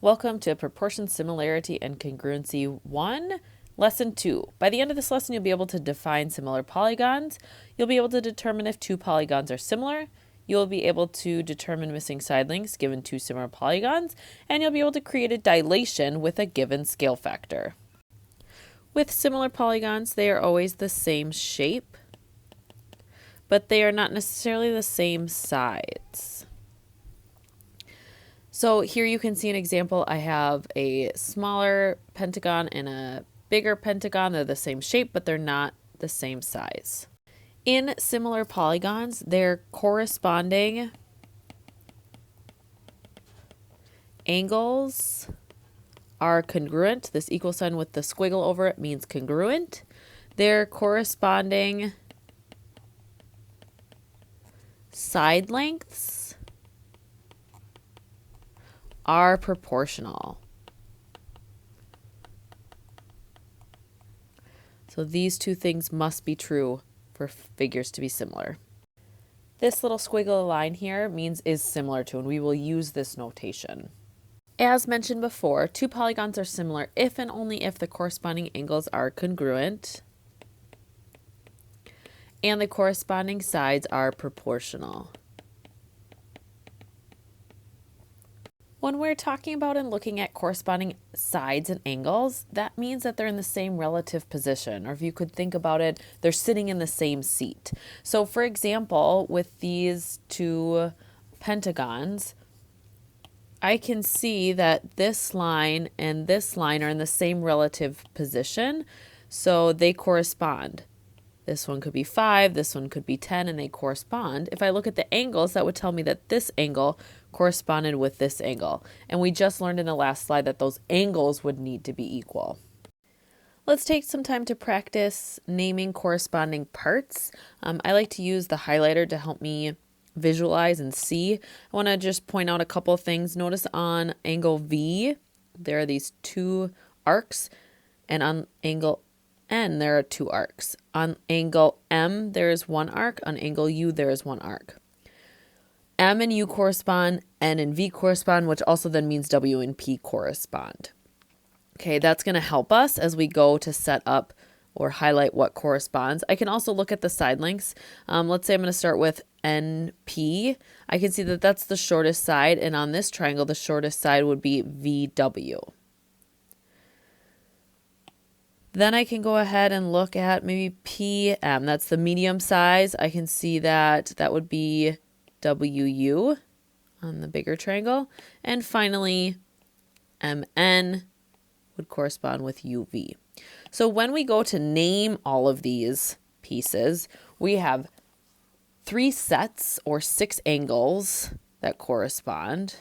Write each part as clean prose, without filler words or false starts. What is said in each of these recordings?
Welcome to Proportion, Similarity, and Congruency 1, Lesson 2. By the end of this lesson, you'll be able to define similar polygons. You'll be able to determine if two polygons are similar. You'll be able to determine missing side lengths given two similar polygons. And you'll be able to create a dilation with a given scale factor. With similar polygons, they are always the same shape, but they are not necessarily the same sides. So here you can see an example. I have a smaller pentagon and a bigger pentagon. They're the same shape, but they're not the same size. In similar polygons, their corresponding angles are congruent. This equal sign with the squiggle over it means congruent. Their corresponding side lengths are proportional. So these two things must be true for figures to be similar. This little squiggly line here means is similar to, and we will use this notation. As mentioned before, two polygons are similar if and only if the corresponding angles are congruent and the corresponding sides are proportional. When we're talking about and looking at corresponding sides and angles, that means that they're in the same relative position, or if you could think about it, they're sitting in the same seat. So for example, with these two pentagons, I can see that this line and this line are in the same relative position, so they correspond. This one could be 5, this one could be 10, and they correspond. If I look at the angles, that would tell me that this angle corresponded with this angle. And we just learned in the last slide that those angles would need to be equal. Let's take some time to practice naming corresponding parts. I like to use the highlighter to help me visualize and see. I want to just point out a couple of things. Notice on angle V, there are these two arcs, and on angle N, there are two arcs. On angle M, there is one arc. On angle U, there is one arc. M and U correspond, N and V correspond, which also then means W and P correspond. Okay, that's going to help us as we go to set up or highlight what corresponds. I can also look at the side lengths. Let's say I'm going to start with NP. I can see that that's the shortest side, and on this triangle, the shortest side would be VW. Then I can go ahead and look at maybe PM. That's the medium size. I can see that that would be WU on the bigger triangle. And finally, MN would correspond with UV. So when we go to name all of these pieces, we have 3 sets or 6 angles that correspond.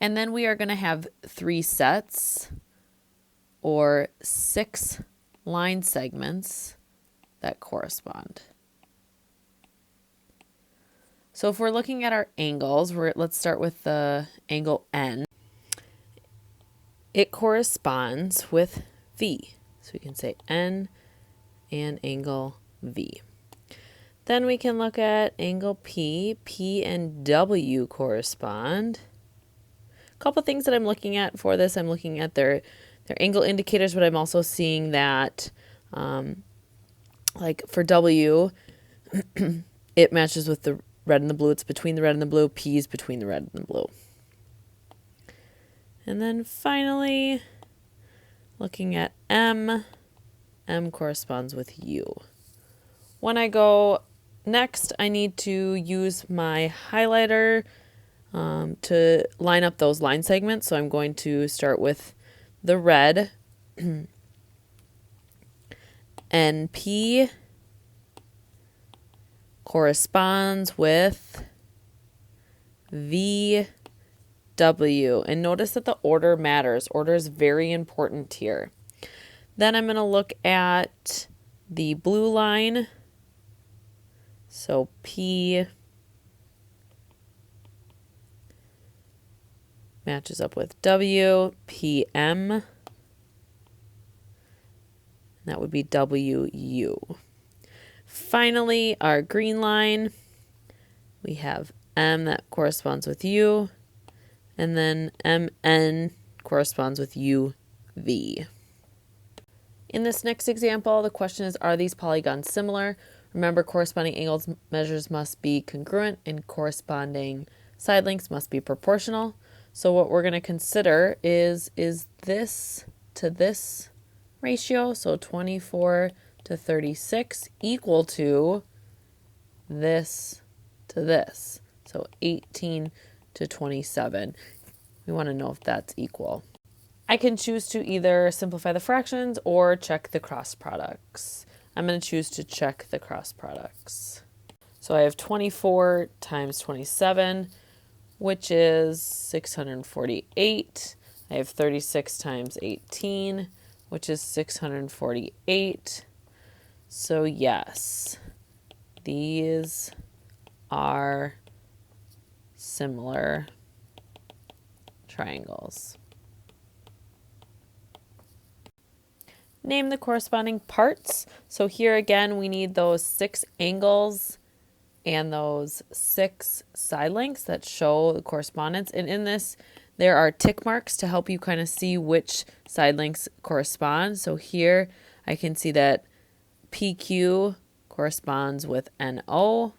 And then we are going to have 3 sets or 6 line segments that correspond. So if we're looking at our angles, let's start with the angle N. It corresponds with V. So we can say N and angle V. Then we can look at angle P. P and W correspond. A couple things that I'm looking at for this, I'm looking at their angle indicators, but I'm also seeing that like for W, it matches with the red and the blue. It's between the red and the blue. P is between the red and the blue. And then finally, looking at M, M corresponds with U. When I go next, I need to use my highlighter to line up those line segments. So I'm going to start with the red. NP corresponds with VW. And notice that the order matters. Order is very important here. Then I'm going to look at the blue line. So P matches up with W, PM. That would be WU. Finally, our green line, we have M that corresponds with U, and then MN corresponds with UV. In this next example, the question is, are these polygons similar? Remember, corresponding angles measures must be congruent and corresponding side lengths must be proportional. So what we're going to consider is this to this ratio, so 24 to 36, equal to this to this, so 18 to 27. We want to know if that's equal. I can choose to either simplify the fractions or check the cross products. I'm going to choose to check the cross products. So I have 24 times 27, which is 648. I have 36 times 18, which is 648. So yes, these are similar triangles. Name the corresponding parts. So here again, we need those 6 angles and those 6 side lengths that show the correspondence. And in this, there are tick marks to help you kind of see which side lengths correspond. So here I can see that PQ corresponds with NO.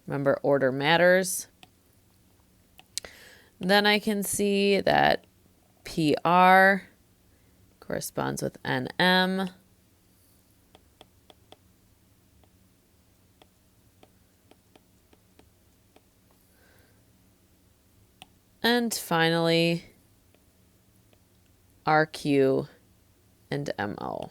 Remember, order matters. Then I can see that PR corresponds with NM. And finally, RQ and MO.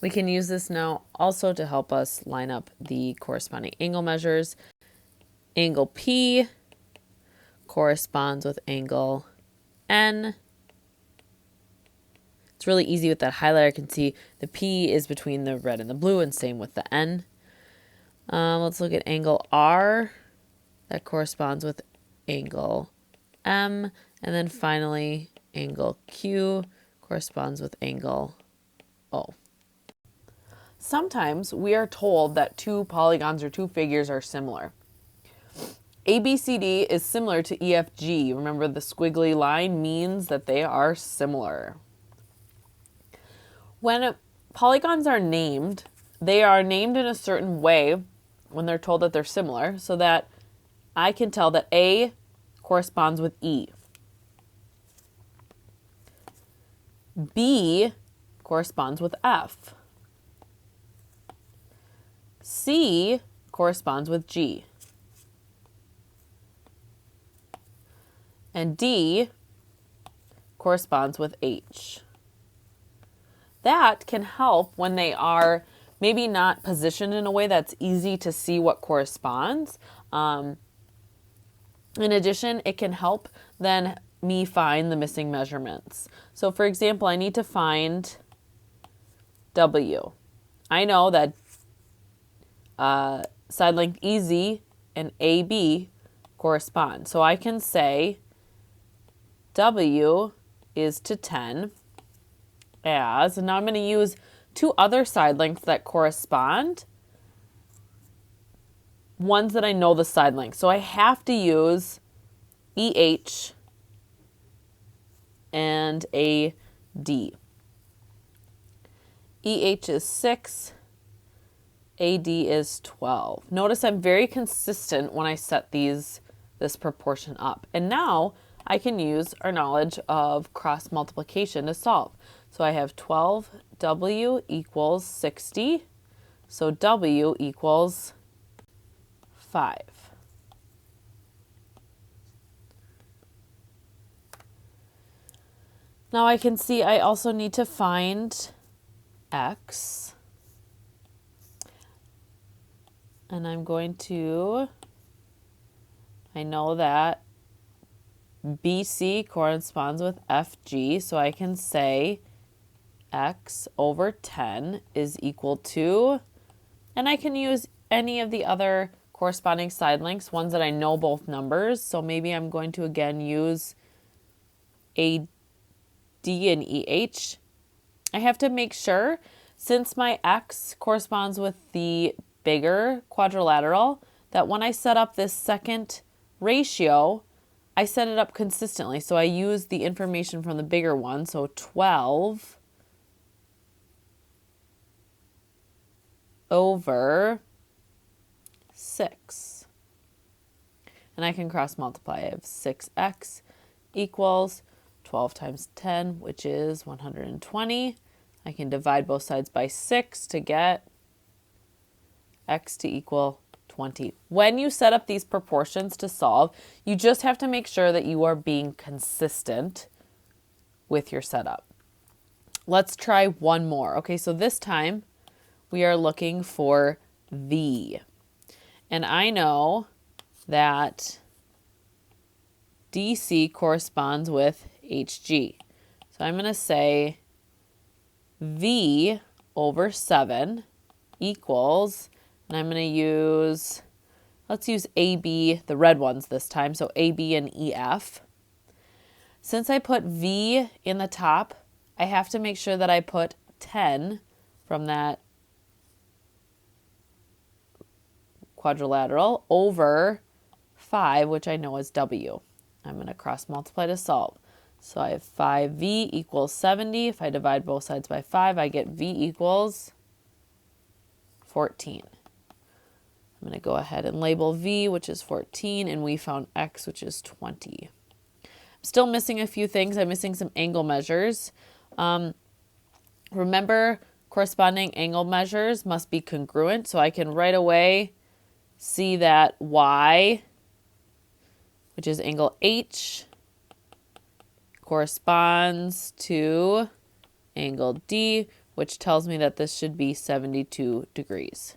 We can use this now also to help us line up the corresponding angle measures. Angle P corresponds with angle N. It's really easy with that highlighter. I can see the P is between the red and the blue, and same with the N. Let's look at angle R. That corresponds with angle M. And then finally, angle Q corresponds with angle O. Sometimes we are told that 2 polygons or 2 figures are similar. ABCD is similar to EFG. Remember, the squiggly line means that they are similar. When polygons are named, they are named in a certain way when they're told that they're similar, so that I can tell that A corresponds with E. B corresponds with F. C corresponds with G. And D corresponds with H. That can help when they are maybe not positioned in a way that's easy to see what corresponds. In addition, it can help then me find the missing measurements. So for example, I need to find W. I know that side length EZ and AB correspond. So I can say W is to 10 as, and now I'm going to use 2 other side lengths that correspond, ones that I know the side length. So I have to use EH and AD. EH is 6. AD is 12. Notice I'm very consistent when I set this proportion up. And now I can use our knowledge of cross multiplication to solve. So I have 12W equals 60. So W equals 5. Now I can see I also need to find X. And I'm going to, I know that BC corresponds with FG, so I can say X over 10 is equal to, and I can use any of the other corresponding side lengths, ones that I know both numbers. So maybe I'm going to again use AD and EH. I have to make sure, since my X corresponds with the bigger quadrilateral, that when I set up this second ratio, I set it up consistently. So I use the information from the bigger one. So 12 over 6. And I can cross multiply. I have 6x equals 12 times 10, which is 120. I can divide both sides by 6 to get x to equal 20. When you set up these proportions to solve, you just have to make sure that you are being consistent with your setup. Let's try one more. Okay, so this time we are looking for V. And I know that DC corresponds with HG. So I'm going to say V over 7 equals, and I'm going to use, let's use AB, the red ones this time, so AB and EF. Since I put V in the top, I have to make sure that I put 10 from that quadrilateral over 5, which I know is W. I'm going to cross multiply to solve. So I have 5V equals 70. If I divide both sides by 5, I get V equals 14. I'm going to go ahead and label V, which is 14, and we found X, which is 20. I'm still missing a few things. I'm missing some angle measures. Remember, corresponding angle measures must be congruent, so I can right away see that Y, which is angle H, corresponds to angle D, which tells me that this should be 72 degrees.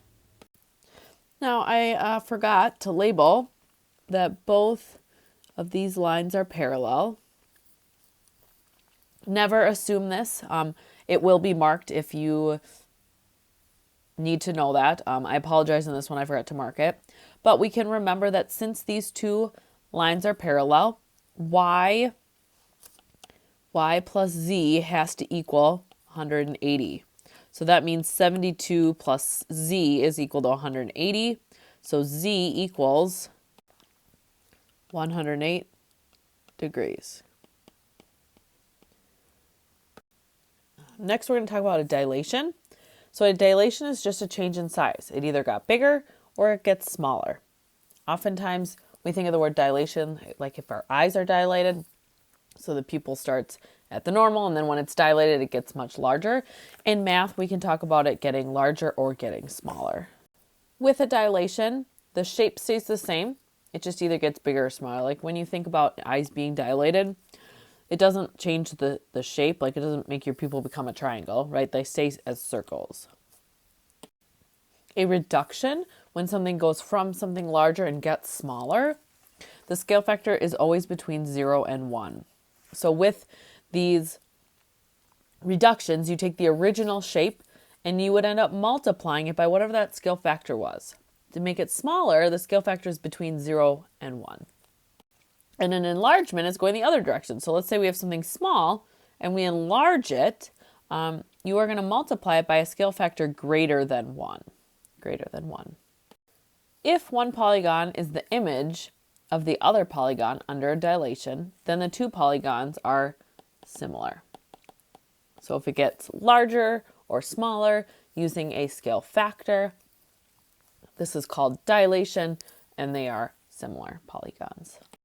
Now, I forgot to label that both of these lines are parallel. Never assume this. It will be marked if you need to know that. I apologize in this one, I forgot to mark it. But we can remember that since these two lines are parallel, Y plus Z has to equal 180. So that means 72 plus Z is equal to 180. So Z equals 108 degrees. Next, we're going to talk about a dilation. So a dilation is just a change in size. It either got bigger or it gets smaller. Oftentimes, we think of the word dilation like if our eyes are dilated. So the pupil starts at the normal, and then when it's dilated, it gets much larger. In math, we can talk about it getting larger or getting smaller. With a dilation, the shape stays the same. It just either gets bigger or smaller. Like when you think about eyes being dilated, it doesn't change the shape. Like it doesn't make your pupil become a triangle, right? They stay as circles. A reduction, when something goes from something larger and gets smaller, the scale factor is always between 0 and 1. So with these reductions, you take the original shape and you would end up multiplying it by whatever that scale factor was. To make it smaller, the scale factor is between 0 and 1. And an enlargement is going the other direction. So let's say we have something small and we enlarge it. You are going to multiply it by a scale factor greater than 1. Greater than 1. If one polygon is the image of the other polygon under a dilation, then the two polygons are similar. So if it gets larger or smaller using a scale factor, this is called dilation, and they are similar polygons.